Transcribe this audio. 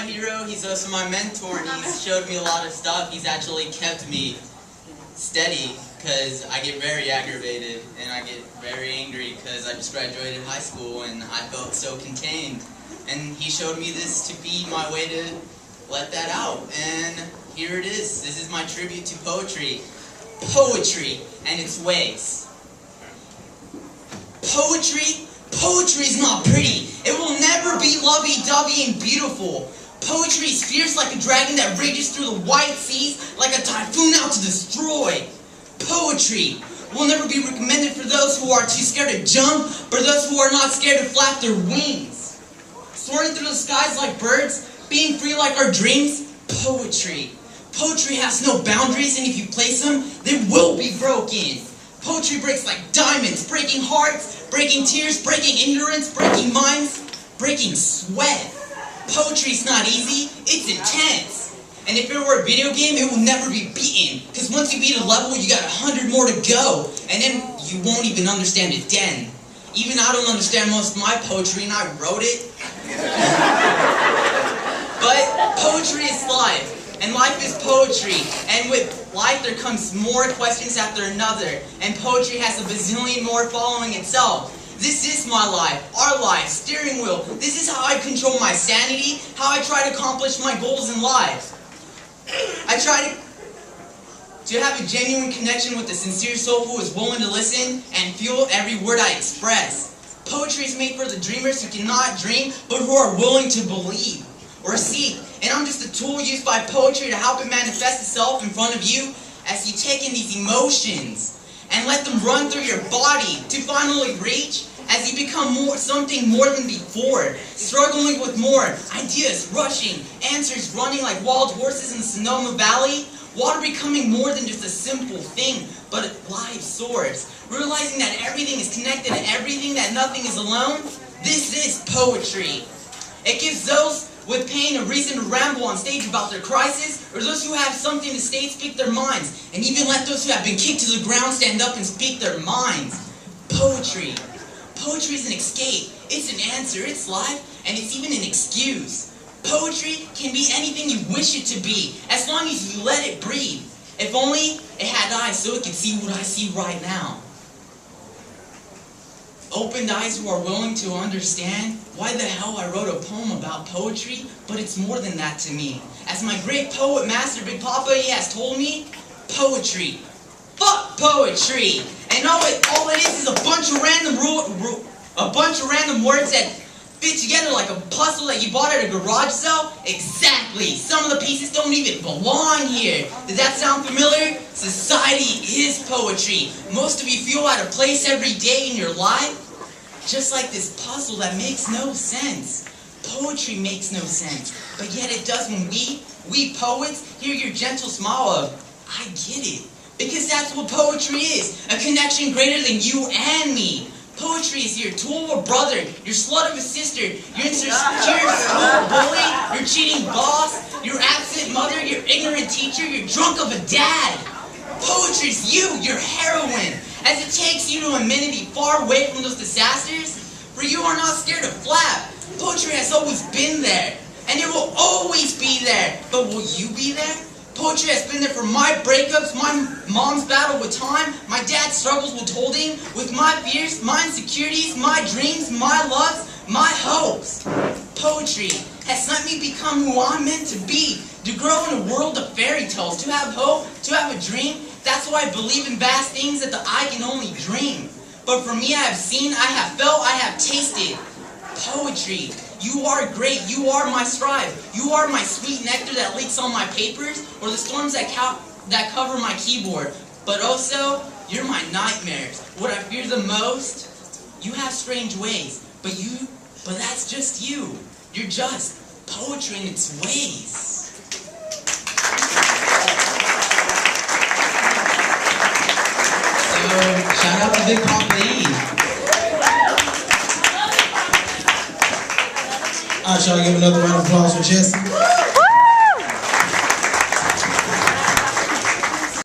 my hero, he's also my mentor, and he's showed me a lot of stuff. He's actually kept me steady, because I get very aggravated, and I get very angry, because I just graduated high school, and I felt so contained. And he showed me this to be my way to let that out, and here it is. This is my tribute to poetry. Poetry and its ways. Poetry is not pretty. It will never be lovey-dovey and beautiful. Poetry is fierce like a dragon that rages through the wide seas like a typhoon out to destroy. Poetry will never be recommended for those who are too scared to jump, or those who are not scared to flap their wings. Soaring through the skies like birds, being free like our dreams. Poetry. Poetry has no boundaries, and if you place them, they will be broken. Poetry breaks like diamonds, breaking hearts, breaking tears, breaking ignorance, breaking minds, breaking sweat. Poetry's not easy, it's intense. And if it were a video game, it will never be beaten. Because once you beat a level, you got 100 more to go. And then you won't even understand it then. Even I don't understand most of my poetry, and I wrote it. But poetry is life. And life is poetry, and with life there comes more questions after another, and poetry has a bazillion more following itself. This is my life, our life, steering wheel. This is how I control my sanity, how I try to accomplish my goals in life. I try to have a genuine connection with a sincere soul who is willing to listen and feel every word I express. Poetry is made for the dreamers who cannot dream, but who are willing to believe or seek. And I'm just a tool used by poetry to help it manifest itself in front of you as you take in these emotions and let them run through your body to finally reach as you become something more than before, struggling with more ideas, rushing, answers running like wild horses in the Sonoma Valley, water becoming more than just a simple thing, but a life source, realizing that everything is connected and everything, that nothing is alone. This is poetry. It gives those with pain a reason to ramble on stage about their crisis, or those who have something to say speak their minds, and even let those who have been kicked to the ground stand up and speak their minds. Poetry. Poetry is an escape, it's an answer, it's life, and it's even an excuse. Poetry can be anything you wish it to be, as long as you let it breathe. If only it had eyes so it could see what I see right now. Opened eyes who are willing to understand why the hell I wrote a poem about poetry, but it's more than that to me. As my great poet master, Big Papa, he has told me, poetry. Fuck poetry! And all it is a bunch of random words that fit together like a puzzle that you bought at a garage sale? Exactly! Some of the pieces don't even belong here. Does that sound familiar? Society is poetry. Most of you feel out of place every day in your life. Just like this puzzle that makes no sense. Poetry makes no sense. But yet it does when we poets, hear your gentle smile of, I get it. Because that's what poetry is. A connection greater than you and me. Poetry is your tool or brother, your slut of a sister, your insecure school bully, your cheating boss, your absent mother, your ignorant teacher, your drunk of a dad. Poetry is you, your heroine, as it takes you to amenity far away from those disasters. For you are not scared to flap. Poetry has always been there, and it will always be there. But will you be there? Poetry has been there for my breakups, my mom's battle with time, my dad's struggles with holding, with my fears, my insecurities, my dreams, my loves, my hopes. Poetry has let me become who I'm meant to be, to grow in a world of fairy tales, to have hope, to have a dream. That's why I believe in vast things that the eye can only dream. But for me, I have seen, I have felt, I have tasted. Poetry. You are great. You are my strive. You are my sweet nectar that leaks on my papers, or the storms that cover my keyboard. But also, you're my nightmares. What I fear the most, you have strange ways, but that's just you. You're just poetry in its ways. So, shout out to Big Papa. Alright, y'all, give another round of applause for Jesse.